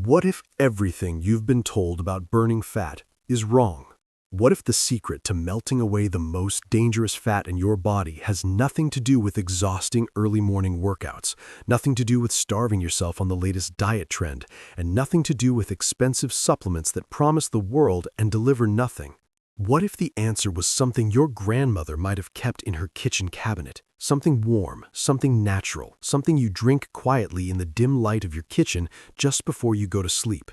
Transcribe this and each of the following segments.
What if everything you've been told about burning fat is wrong? What if the secret to melting away the most dangerous fat in your body has nothing to do with exhausting early morning workouts, nothing to do with starving yourself on the latest diet trend, and nothing to do with expensive supplements that promise the world and deliver nothing? What if the answer was something your grandmother might have kept in her kitchen cabinet? Something warm, something natural, something you drink quietly in the dim light of your kitchen just before you go to sleep.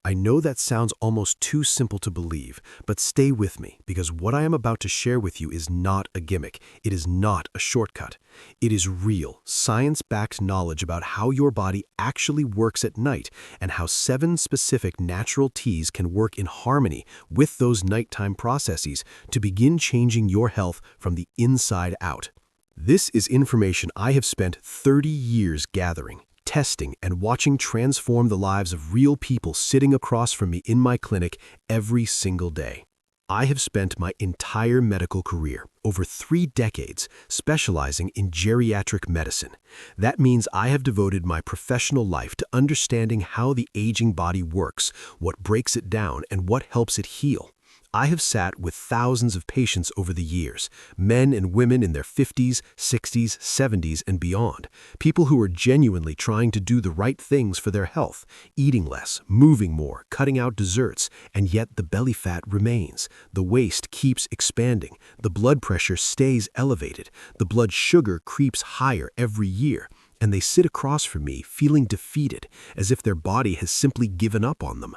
I know that sounds almost too simple to believe, but stay with me because what I am about to share with you is not a gimmick. It is not a shortcut. It is real, science-backed knowledge about how your body actually works at night and how 7 specific natural teas can work in harmony with those nighttime processes to begin changing your health from the inside out. This is information I have spent 30 years gathering, testing, and watching transform the lives of real people sitting across from me in my clinic every single day. I have spent my entire medical career, over 3 decades, specializing in geriatric medicine. That means I have devoted my professional life to understanding how the aging body works, what breaks it down, and what helps it heal. I have sat with thousands of patients over the years, men and women in their 50s, 60s, 70s, and beyond, people who are genuinely trying to do the right things for their health, eating less, moving more, cutting out desserts, and yet the belly fat remains, the waist keeps expanding, the blood pressure stays elevated, the blood sugar creeps higher every year, and they sit across from me feeling defeated, as if their body has simply given up on them.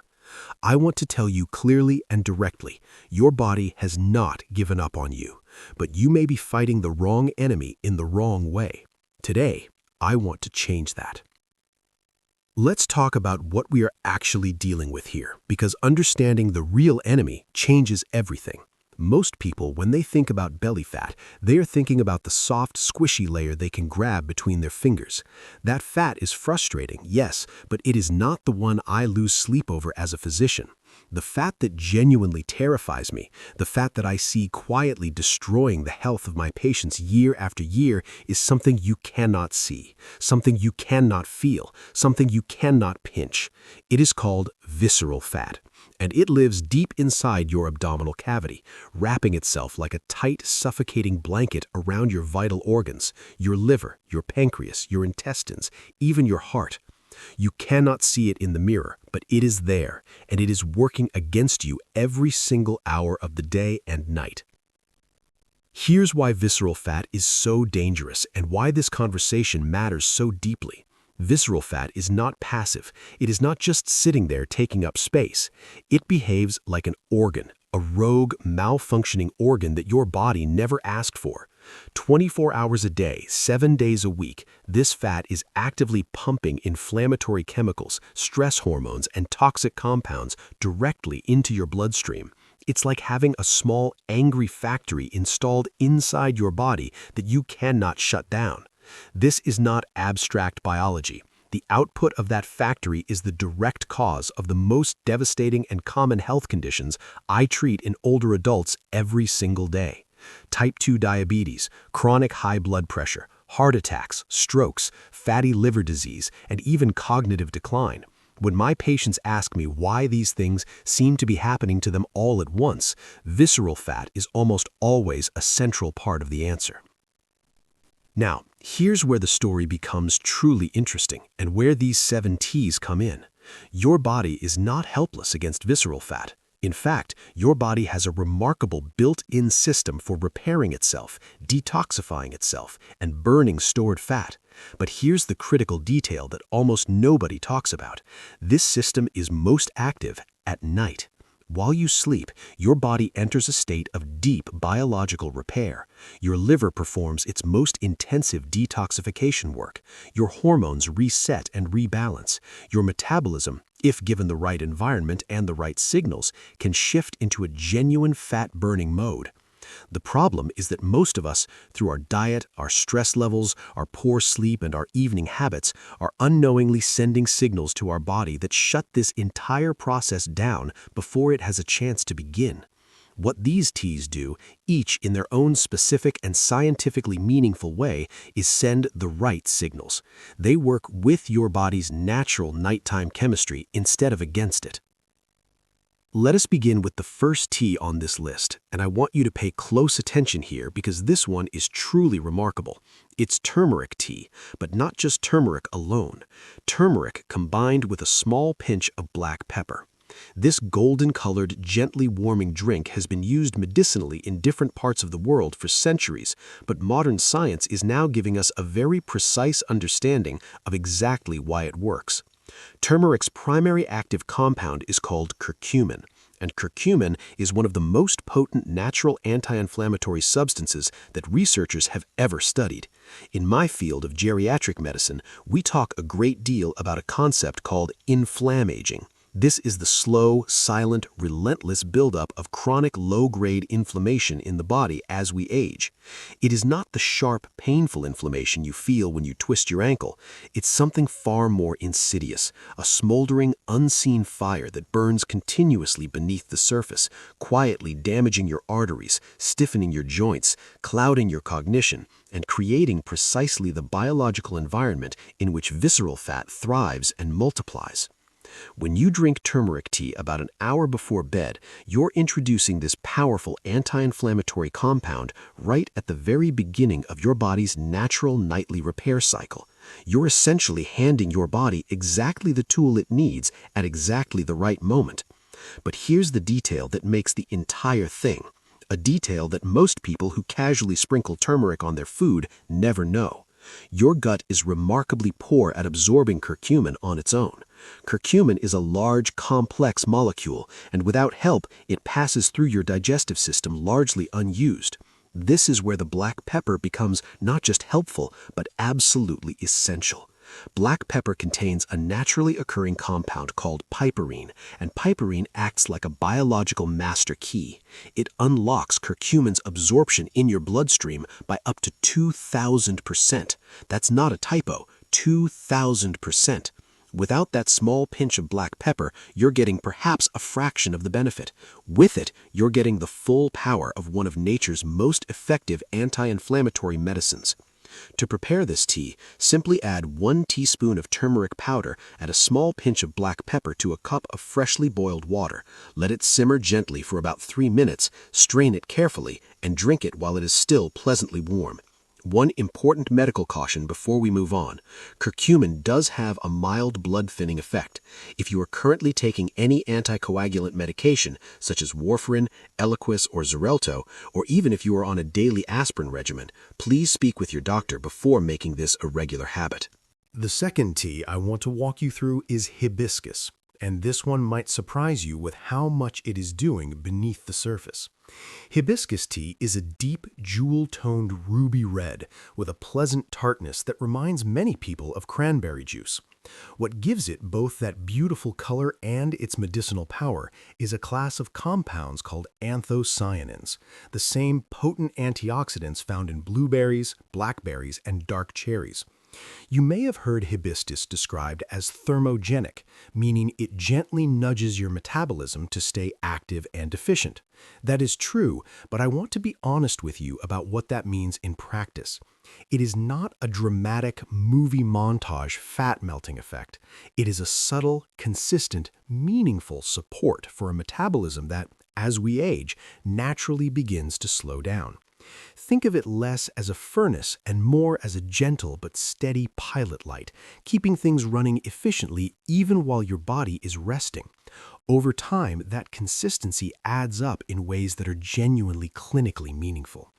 I want to tell you clearly and directly, your body has not given up on you, but you may be fighting the wrong enemy in the wrong way. Today, I want to change that. Let's talk about what we are actually dealing with here, because understanding the real enemy changes everything. Most people, when they think about belly fat, they are thinking about the soft, squishy layer they can grab between their fingers. That fat is frustrating, yes, but it is not the one I lose sleep over as a physician. The fat that genuinely terrifies me, the fat that I see quietly destroying the health of my patients year after year, is something you cannot see, something you cannot feel, something you cannot pinch. It is called visceral fat, and it lives deep inside your abdominal cavity, wrapping itself like a tight, suffocating blanket around your vital organs, your liver, your pancreas, your intestines, even your heart. You cannot see it in the mirror, but it is there, and it is working against you every single hour of the day and night. Here's why visceral fat is so dangerous and why this conversation matters so deeply. Visceral fat is not passive. It is not just sitting there taking up space. It behaves like an organ, a rogue, malfunctioning organ that your body never asked for. 24 hours a day, 7 days a week, this fat is actively pumping inflammatory chemicals, stress hormones, and toxic compounds directly into your bloodstream. It's like having a small, angry factory installed inside your body that you cannot shut down. This is not abstract biology. The output of that factory is the direct cause of the most devastating and common health conditions I treat in older adults every single day. Type 2 diabetes, chronic high blood pressure, heart attacks, strokes, fatty liver disease, and even cognitive decline. When my patients ask me why these things seem to be happening to them all at once, visceral fat is almost always a central part of the answer. Now, here's where the story becomes truly interesting and where these 7 T's come in. Your body is not helpless against visceral fat. In fact, your body has a remarkable built-in system for repairing itself, detoxifying itself, and burning stored fat. But here's the critical detail that almost nobody talks about. This system is most active at night. While you sleep, your body enters a state of deep biological repair. Your liver performs its most intensive detoxification work. Your hormones reset and rebalance. Your metabolism, if given the right environment and the right signals, can shift into a genuine fat-burning mode. The problem is that most of us, through our diet, our stress levels, our poor sleep, and our evening habits, are unknowingly sending signals to our body that shut this entire process down before it has a chance to begin. What these teas do, each in their own specific and scientifically meaningful way, is send the right signals. They work with your body's natural nighttime chemistry instead of against it. Let us begin with the first tea on this list, and I want you to pay close attention here because this one is truly remarkable. It's turmeric tea, but not just turmeric alone. Turmeric combined with a small pinch of black pepper. This golden-colored, gently warming drink has been used medicinally in different parts of the world for centuries, but modern science is now giving us a very precise understanding of exactly why it works. Turmeric's primary active compound is called curcumin, and curcumin is one of the most potent natural anti-inflammatory substances that researchers have ever studied. In my field of geriatric medicine, we talk a great deal about a concept called inflammaging. This is the slow, silent, relentless buildup of chronic low-grade inflammation in the body as we age. It is not the sharp, painful inflammation you feel when you twist your ankle. It's something far more insidious, a smoldering, unseen fire that burns continuously beneath the surface, quietly damaging your arteries, stiffening your joints, clouding your cognition, and creating precisely the biological environment in which visceral fat thrives and multiplies. When you drink turmeric tea about an hour before bed, you're introducing this powerful anti-inflammatory compound right at the very beginning of your body's natural nightly repair cycle. You're essentially handing your body exactly the tool it needs at exactly the right moment. But here's the detail that makes the entire thing, a detail that most people who casually sprinkle turmeric on their food never know. Your gut is remarkably poor at absorbing curcumin on its own. Curcumin is a large, complex molecule, and without help, it passes through your digestive system largely unused. This is where the black pepper becomes not just helpful, but absolutely essential. Black pepper contains a naturally occurring compound called piperine, and piperine acts like a biological master key. It unlocks curcumin's absorption in your bloodstream by up to 2,000%. That's not a typo, 2,000%. Without that small pinch of black pepper, you're getting perhaps a fraction of the benefit. With it, you're getting the full power of one of nature's most effective anti-inflammatory medicines. To prepare this tea, simply add 1 teaspoon of turmeric powder and a small pinch of black pepper to a cup of freshly boiled water. Let it simmer gently for about 3 minutes, strain it carefully, and drink it while it is still pleasantly warm. One important medical caution before we move on. Curcumin does have a mild blood-thinning effect. If you are currently taking any anticoagulant medication, such as warfarin, Eliquis, or Xarelto, or even if you are on a daily aspirin regimen, please speak with your doctor before making this a regular habit. The second tea I want to walk you through is hibiscus, and this one might surprise you with how much it is doing beneath the surface. Hibiscus tea is a deep, jewel-toned ruby red with a pleasant tartness that reminds many people of cranberry juice. What gives it both that beautiful color and its medicinal power is a class of compounds called anthocyanins, the same potent antioxidants found in blueberries, blackberries, and dark cherries. You may have heard hibiscus described as thermogenic, meaning it gently nudges your metabolism to stay active and efficient. That is true, but I want to be honest with you about what that means in practice. It is not a dramatic movie montage fat melting effect. It is a subtle, consistent, meaningful support for a metabolism that, as we age, naturally begins to slow down. Think of it less as a furnace and more as a gentle but steady pilot light, keeping things running efficiently even while your body is resting. Over time, that consistency adds up in ways that are genuinely clinically meaningful.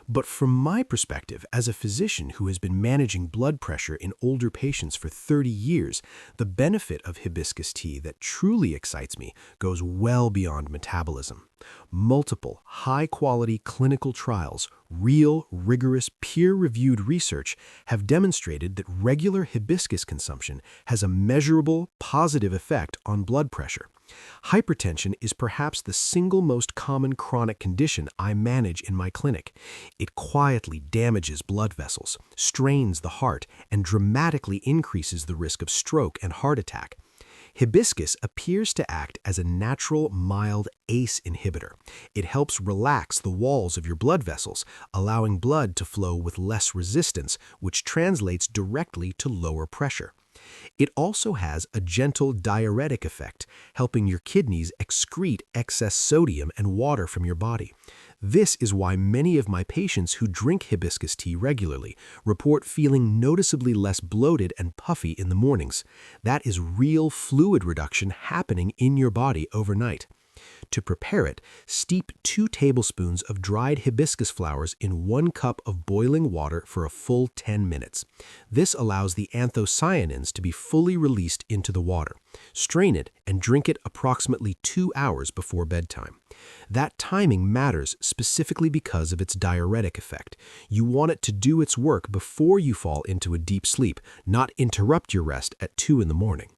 But from my perspective, as a physician who has been managing blood pressure in older patients for 30 years, the benefit of hibiscus tea that truly excites me goes well beyond metabolism. Multiple, high-quality clinical trials, real, rigorous, peer-reviewed research have demonstrated that regular hibiscus consumption has a measurable, positive effect on blood pressure. Hypertension is perhaps the single most common chronic condition I manage in my clinic. It quietly damages blood vessels, strains the heart, and dramatically increases the risk of stroke and heart attack. Hibiscus appears to act as a natural, mild ACE inhibitor. It helps relax the walls of your blood vessels, allowing blood to flow with less resistance, which translates directly to lower pressure. It also has a gentle diuretic effect, helping your kidneys excrete excess sodium and water from your body. This is why many of my patients who drink hibiscus tea regularly report feeling noticeably less bloated and puffy in the mornings. That is real fluid reduction happening in your body overnight. To prepare it, steep 2 tablespoons of dried hibiscus flowers in 1 cup of boiling water for a full 10 minutes. This allows the anthocyanins to be fully released into the water. Strain it and drink it approximately 2 hours before bedtime. That timing matters specifically because of its diuretic effect. You want it to do its work before you fall into a deep sleep, not interrupt your rest at 2 in the morning.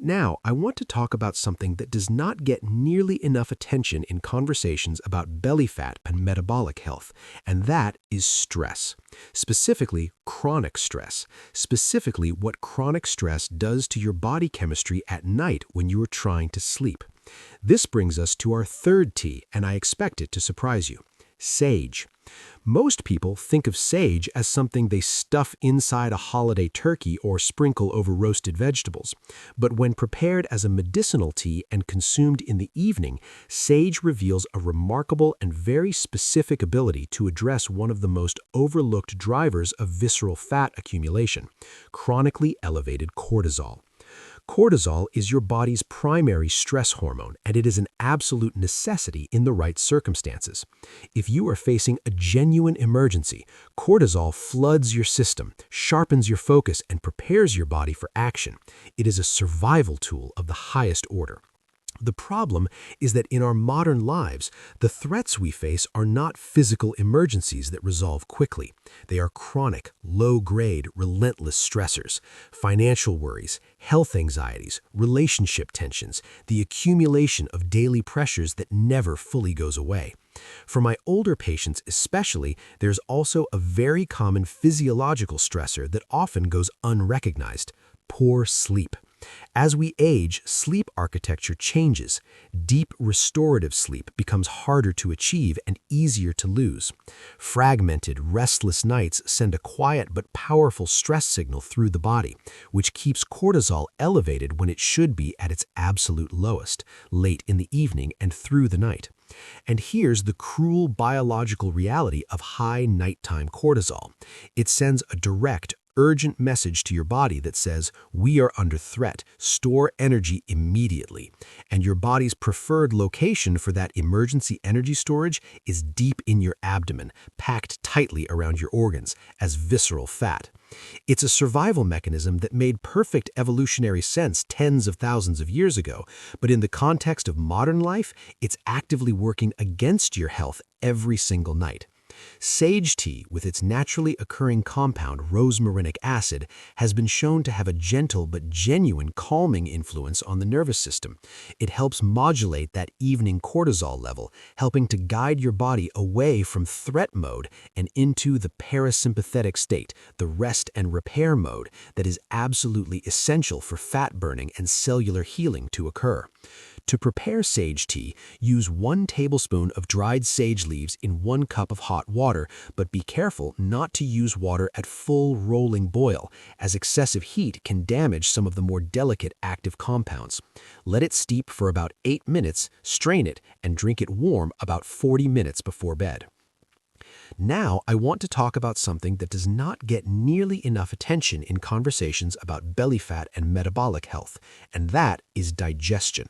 Now, I want to talk about something that does not get nearly enough attention in conversations about belly fat and metabolic health, and that is stress. Specifically, chronic stress. Specifically, what chronic stress does to your body chemistry at night when you are trying to sleep. This brings us to our third T, and I expect it to surprise you. Sage. Most people think of sage as something they stuff inside a holiday turkey or sprinkle over roasted vegetables. But when prepared as a medicinal tea and consumed in the evening, sage reveals a remarkable and very specific ability to address one of the most overlooked drivers of visceral fat accumulation: chronically elevated cortisol. Cortisol is your body's primary stress hormone, and it is an absolute necessity in the right circumstances. If you are facing a genuine emergency, cortisol floods your system, sharpens your focus, and prepares your body for action. It is a survival tool of the highest order. The problem is that in our modern lives, the threats we face are not physical emergencies that resolve quickly. They are chronic, low-grade, relentless stressors: financial worries, health anxieties, relationship tensions, the accumulation of daily pressures that never fully goes away. For my older patients especially, there's also a very common physiological stressor that often goes unrecognized: poor sleep. As we age, sleep architecture changes. Deep, restorative sleep becomes harder to achieve and easier to lose. Fragmented, restless nights send a quiet but powerful stress signal through the body, which keeps cortisol elevated when it should be at its absolute lowest, late in the evening and through the night. And here's the cruel biological reality of high nighttime cortisol. It sends a direct, urgent message to your body that says, "We are under threat, store energy immediately." And your body's preferred location for that emergency energy storage is deep in your abdomen, packed tightly around your organs, as visceral fat. It's a survival mechanism that made perfect evolutionary sense tens of thousands of years ago, but in the context of modern life, it's actively working against your health every single night. Sage tea, with its naturally occurring compound rosmarinic acid, has been shown to have a gentle but genuine calming influence on the nervous system. It helps modulate that evening cortisol level, helping to guide your body away from threat mode and into the parasympathetic state, the rest and repair mode that is absolutely essential for fat burning and cellular healing to occur. To prepare sage tea, use 1 tablespoon of dried sage leaves in 1 cup of hot water, but be careful not to use water at full rolling boil, as excessive heat can damage some of the more delicate active compounds. Let it steep for about 8 minutes, strain it, and drink it warm about 40 minutes before bed. Now, I want to talk about something that does not get nearly enough attention in conversations about belly fat and metabolic health, and that is digestion.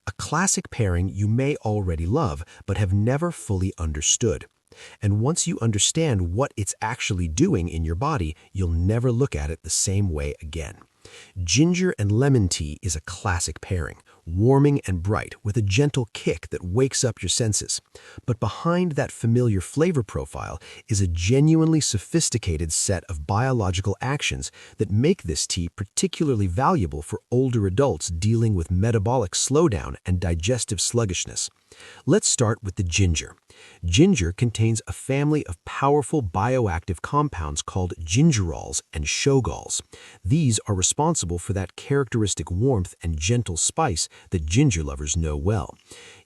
A classic pairing you may already love, but have never fully understood. And once you understand what it's actually doing in your body, you'll never look at it the same way again. Ginger and lemon tea is a classic pairing, warming and bright with a gentle kick that wakes up your senses. But behind that familiar flavor profile is a genuinely sophisticated set of biological actions that make this tea particularly valuable for older adults dealing with metabolic slowdown and digestive sluggishness. Let's start with the ginger. Ginger contains a family of powerful bioactive compounds called gingerols and shogols. These are responsible for that characteristic warmth and gentle spice that ginger lovers know well.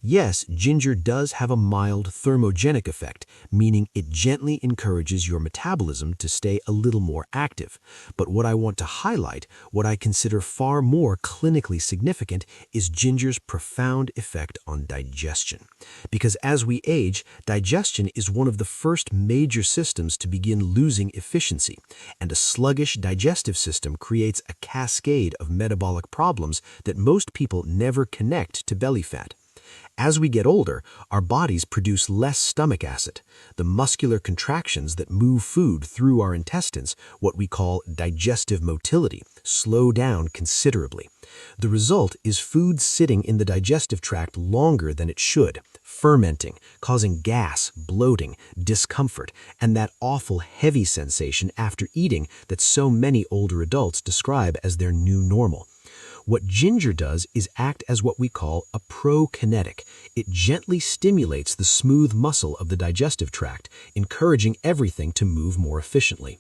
Yes, ginger does have a mild thermogenic effect, meaning it gently encourages your metabolism to stay a little more active. But what I want to highlight, what I consider far more clinically significant, is ginger's profound effect on digestion. Because as we age, digestion is one of the first major systems to begin losing efficiency, and a sluggish digestive system creates a cascade of metabolic problems that most people never connect to belly fat. As we get older, our bodies produce less stomach acid. The muscular contractions that move food through our intestines, what we call digestive motility, slow down considerably. The result is food sitting in the digestive tract longer than it should, fermenting, causing gas, bloating, discomfort, and that awful heavy sensation after eating that so many older adults describe as their new normal. What ginger does is act as what we call a prokinetic. It gently stimulates the smooth muscle of the digestive tract, encouraging everything to move more efficiently.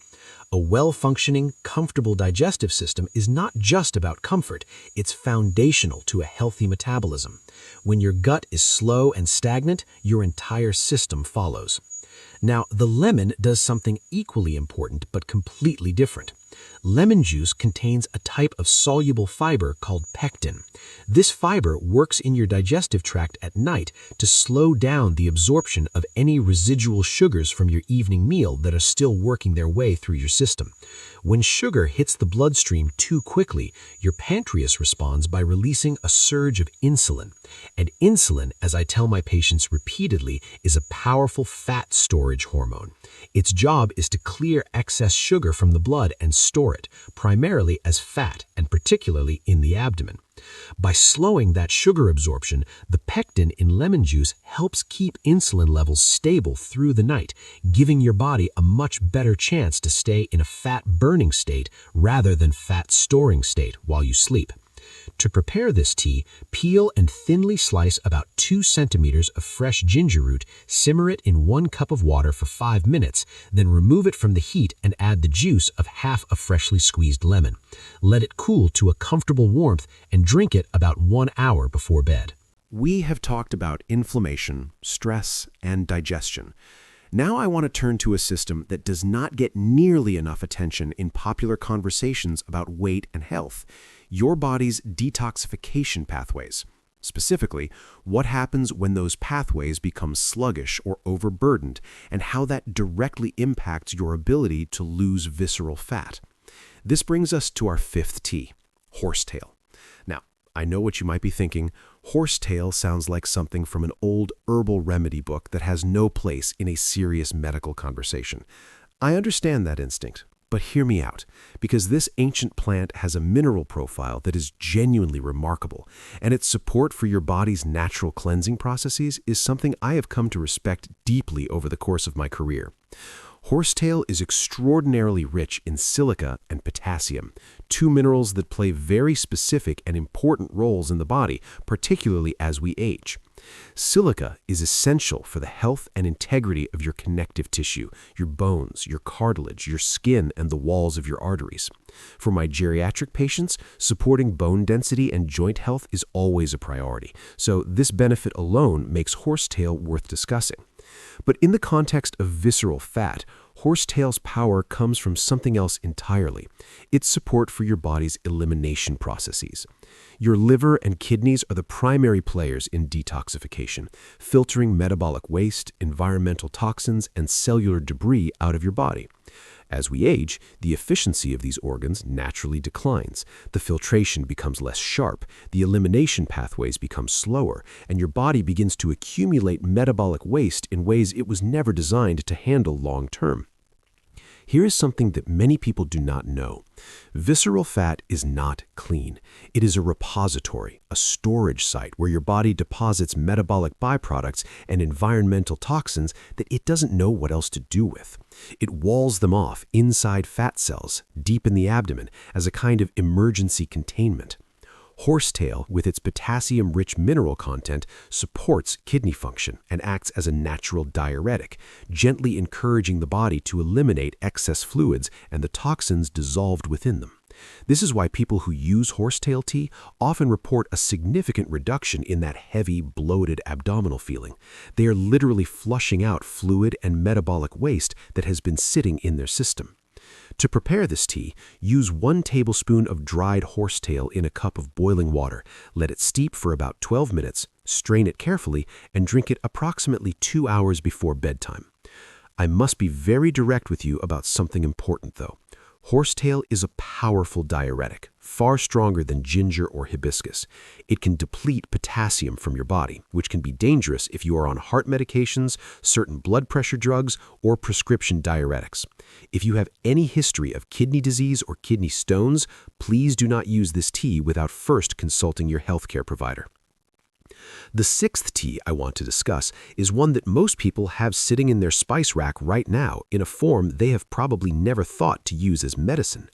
A well-functioning, comfortable digestive system is not just about comfort, it's foundational to a healthy metabolism. When your gut is slow and stagnant, your entire system follows. Now, the lemon does something equally important but completely different. Lemon juice contains a type of soluble fiber called pectin. This fiber works in your digestive tract at night to slow down the absorption of any residual sugars from your evening meal that are still working their way through your system. When sugar hits the bloodstream too quickly, your pancreas responds by releasing a surge of insulin. And insulin, as I tell my patients repeatedly, is a powerful fat storage hormone. Its job is to clear excess sugar from the blood and store it, primarily as fat and particularly in the abdomen. By slowing that sugar absorption, the pectin in lemon juice helps keep insulin levels stable through the night, giving your body a much better chance to stay in a fat-burning state rather than fat-storing state while you sleep. To prepare this tea, peel and thinly slice about 2 centimeters of fresh ginger root, simmer it in 1 cup of water for 5 minutes, then remove it from the heat and add the juice of half a freshly squeezed lemon. Let it cool to a comfortable warmth and drink it about 1 hour before bed. We have talked about inflammation, stress, and digestion. Now I want to turn to a system that does not get nearly enough attention in popular conversations about weight and health: your body's detoxification pathways. Specifically, what happens when those pathways become sluggish or overburdened, and how that directly impacts your ability to lose visceral fat. This brings us to our 5th T, horsetail. Now, I know what you might be thinking. Horsetail sounds like something from an old herbal remedy book that has no place in a serious medical conversation. I understand that instinct, but hear me out, because this ancient plant has a mineral profile that is genuinely remarkable, and its support for your body's natural cleansing processes is something I have come to respect deeply over the course of my career. Horsetail is extraordinarily rich in silica and potassium, 2 minerals that play very specific and important roles in the body, particularly as we age. Silica is essential for the health and integrity of your connective tissue, your bones, your cartilage, your skin, and the walls of your arteries. For my geriatric patients, supporting bone density and joint health is always a priority, so this benefit alone makes horsetail worth discussing. But in the context of visceral fat, horsetail's power comes from something else entirely: its support for your body's elimination processes. Your liver and kidneys are the primary players in detoxification, filtering metabolic waste, environmental toxins, and cellular debris out of your body. As we age, the efficiency of these organs naturally declines. The filtration becomes less sharp, the elimination pathways become slower, and your body begins to accumulate metabolic waste in ways it was never designed to handle long term. Here is something that many people do not know. Visceral fat is not clean. It is a repository, a storage site where your body deposits metabolic byproducts and environmental toxins that it doesn't know what else to do with. It walls them off inside fat cells, deep in the abdomen, as a kind of emergency containment. Horsetail, with its potassium-rich mineral content, supports kidney function and acts as a natural diuretic, gently encouraging the body to eliminate excess fluids and the toxins dissolved within them. This is why people who use horsetail tea often report a significant reduction in that heavy, bloated abdominal feeling. They are literally flushing out fluid and metabolic waste that has been sitting in their system. To prepare this tea, use 1 tablespoon of dried horsetail in a cup of boiling water. Let it steep for about 12 minutes, strain it carefully, and drink it approximately 2 hours before bedtime. I must be very direct with you about something important, though. Horsetail is a powerful diuretic, far stronger than ginger or hibiscus. It can deplete potassium from your body, which can be dangerous if you are on heart medications, certain blood pressure drugs, or prescription diuretics. If you have any history of kidney disease or kidney stones, please do not use this tea without first consulting your healthcare provider. The 6th tea I want to discuss is one that most people have sitting in their spice rack right now in a form they have probably never thought to use as medicine.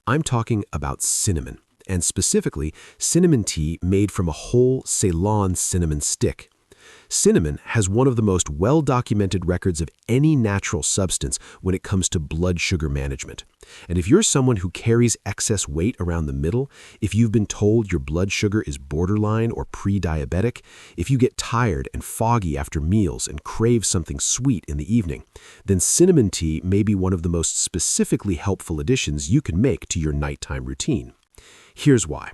I'm talking about cinnamon, and specifically cinnamon tea made from a whole Ceylon cinnamon stick. Cinnamon has one of the most well-documented records of any natural substance when it comes to blood sugar management. And if you're someone who carries excess weight around the middle, if you've been told your blood sugar is borderline or pre-diabetic, if you get tired and foggy after meals and crave something sweet in the evening, then cinnamon tea may be one of the most specifically helpful additions you can make to your nighttime routine. Here's why.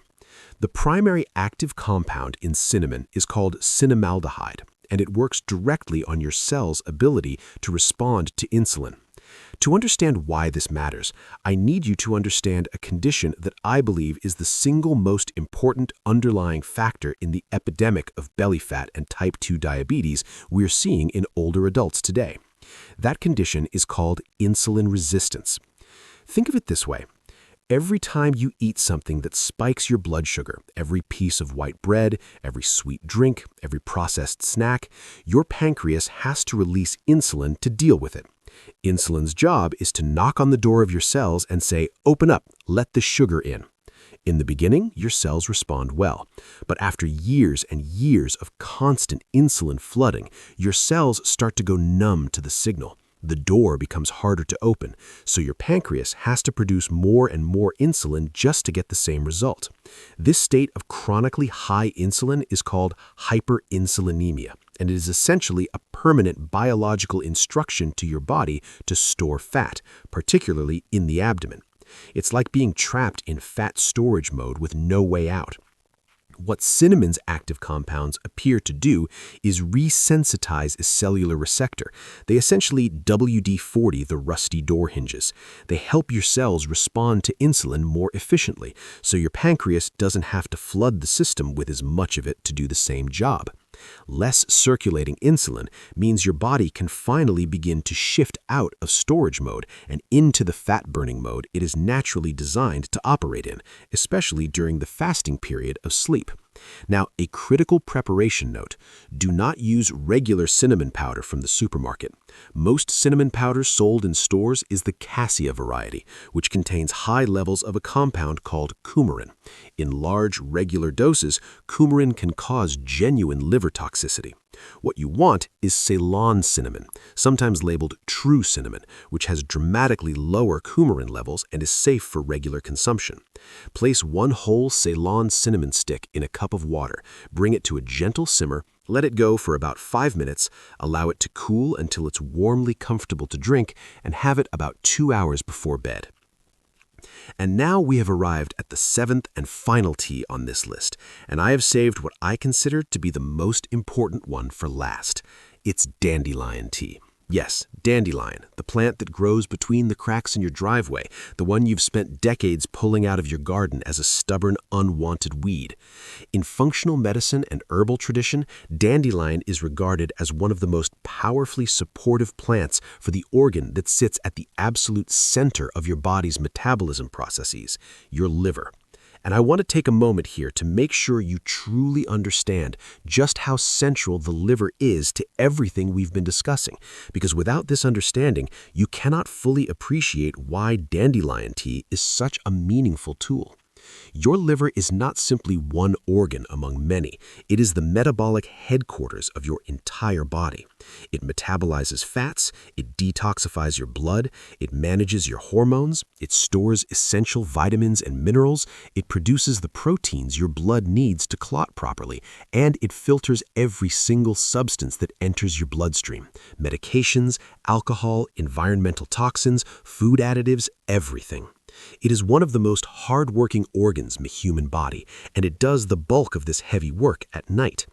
The primary active compound in cinnamon is called cinnamaldehyde, and it works directly on your cell's ability to respond to insulin. To understand why this matters, I need you to understand a condition that I believe is the single most important underlying factor in the epidemic of belly fat and type 2 diabetes we're seeing in older adults today. That condition is called insulin resistance. Think of it this way. Every time you eat something that spikes your blood sugar, every piece of white bread, every sweet drink, every processed snack, your pancreas has to release insulin to deal with it. Insulin's job is to knock on the door of your cells and say, "Open up, let the sugar in." In the beginning, your cells respond well, but after years and years of constant insulin flooding, your cells start to go numb to the signal. The door becomes harder to open, so your pancreas has to produce more and more insulin just to get the same result. This state of chronically high insulin is called hyperinsulinemia, and it is essentially a permanent biological instruction to your body to store fat, particularly in the abdomen. It's like being trapped in fat storage mode with no way out. What cinnamon's active compounds appear to do is resensitize a cellular receptor. They essentially WD-40 the rusty door hinges. They help your cells respond to insulin more efficiently, so your pancreas doesn't have to flood the system with as much of it to do the same job. Less circulating insulin means your body can finally begin to shift out of storage mode and into the fat-burning mode it is naturally designed to operate in, especially during the fasting period of sleep. Now, a critical preparation note: do not use regular cinnamon powder from the supermarket. Most cinnamon powder sold in stores is the cassia variety, which contains high levels of a compound called coumarin. In large, regular doses, coumarin can cause genuine liver toxicity. What you want is Ceylon cinnamon, sometimes labeled true cinnamon, which has dramatically lower coumarin levels and is safe for regular consumption. Place 1 whole Ceylon cinnamon stick in a cup of water, bring it to a gentle simmer, let it go for about 5 minutes, allow it to cool until it's warmly comfortable to drink, and have it about 2 hours before bed. And now we have arrived at the 7th and final tea on this list, and I have saved what I consider to be the most important one for last. It's dandelion tea. Yes, dandelion, the plant that grows between the cracks in your driveway, the one you've spent decades pulling out of your garden as a stubborn, unwanted weed. In functional medicine and herbal tradition, dandelion is regarded as one of the most powerfully supportive plants for the organ that sits at the absolute center of your body's metabolism processes, your liver. And I want to take a moment here to make sure you truly understand just how central the liver is to everything we've been discussing, because without this understanding, you cannot fully appreciate why dandelion tea is such a meaningful tool. Your liver is not simply one organ among many. It is the metabolic headquarters of your entire body. It metabolizes fats, it detoxifies your blood, it manages your hormones, it stores essential vitamins and minerals, it produces the proteins your blood needs to clot properly, and it filters every single substance that enters your bloodstream. Medications, alcohol, environmental toxins, food additives, everything. It is one of the most hard-working organs in the human body, and it does the bulk of this heavy work at night.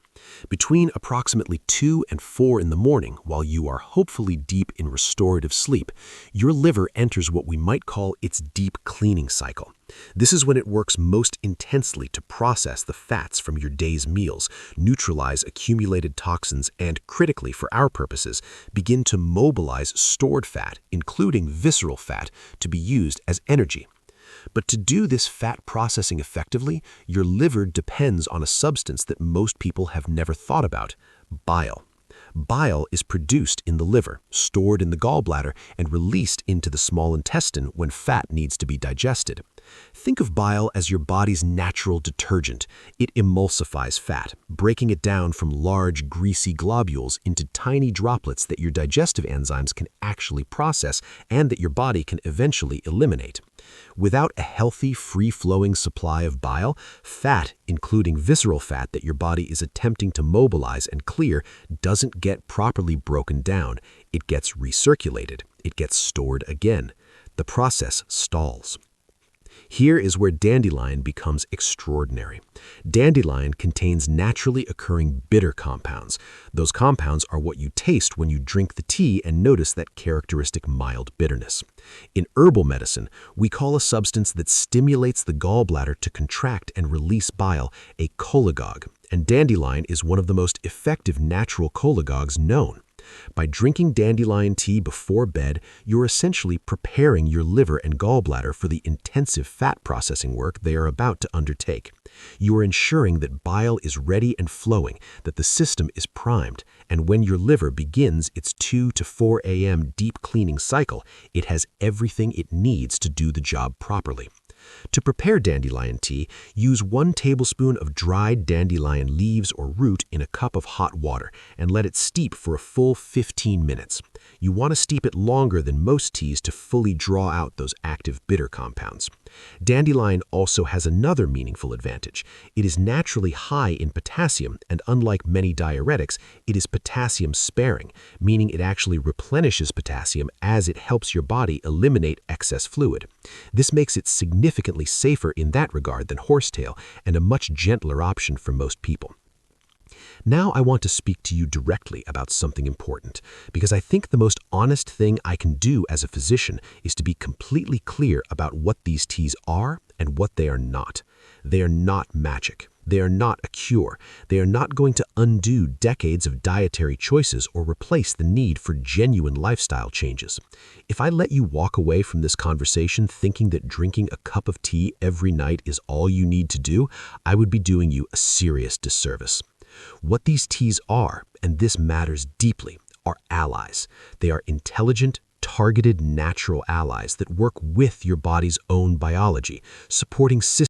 Between approximately 2 and 4 in the morning, while you are hopefully deep in restorative sleep, your liver enters what we might call its deep cleaning cycle. This is when it works most intensely to process the fats from your day's meals, neutralize accumulated toxins, and, critically for our purposes, begin to mobilize stored fat, including visceral fat, to be used as energy. But to do this fat processing effectively, your liver depends on a substance that most people have never thought about: bile. Bile is produced in the liver, stored in the gallbladder, and released into the small intestine when fat needs to be digested. Think of bile as your body's natural detergent. It emulsifies fat, breaking it down from large, greasy globules into tiny droplets that your digestive enzymes can actually process and that your body can eventually eliminate. Without a healthy, free-flowing supply of bile, fat, including visceral fat that your body is attempting to mobilize and clear, doesn't get properly broken down. It gets recirculated. It gets stored again. The process stalls. Here is where dandelion becomes extraordinary. Dandelion contains naturally occurring bitter compounds. Those compounds are what you taste when you drink the tea and notice that characteristic mild bitterness. In herbal medicine, we call a substance that stimulates the gallbladder to contract and release bile a cholagogue, and dandelion is one of the most effective natural cholagogues known. By drinking dandelion tea before bed, you're essentially preparing your liver and gallbladder for the intensive fat processing work they are about to undertake. You are ensuring that bile is ready and flowing, that the system is primed, and when your liver begins its 2 to 4 a.m. deep cleaning cycle, it has everything it needs to do the job properly. To prepare dandelion tea, use 1 tablespoon of dried dandelion leaves or root in a cup of hot water and let it steep for a full 15 minutes. You want to steep it longer than most teas to fully draw out those active bitter compounds. Dandelion also has another meaningful advantage. It is naturally high in potassium, and unlike many diuretics, it is potassium sparing, meaning it actually replenishes potassium as it helps your body eliminate excess fluid. This makes it significantly safer in that regard than horsetail, and a much gentler option for most people. Now I want to speak to you directly about something important, because I think the most honest thing I can do as a physician is to be completely clear about what these teas are and what they are not. They are not magic. They are not a cure. They are not going to undo decades of dietary choices or replace the need for genuine lifestyle changes. If I let you walk away from this conversation thinking that drinking a cup of tea every night is all you need to do, I would be doing you a serious disservice. What these teas are, and this matters deeply, are allies. They are intelligent, targeted natural allies that work with your body's own biology, supporting systems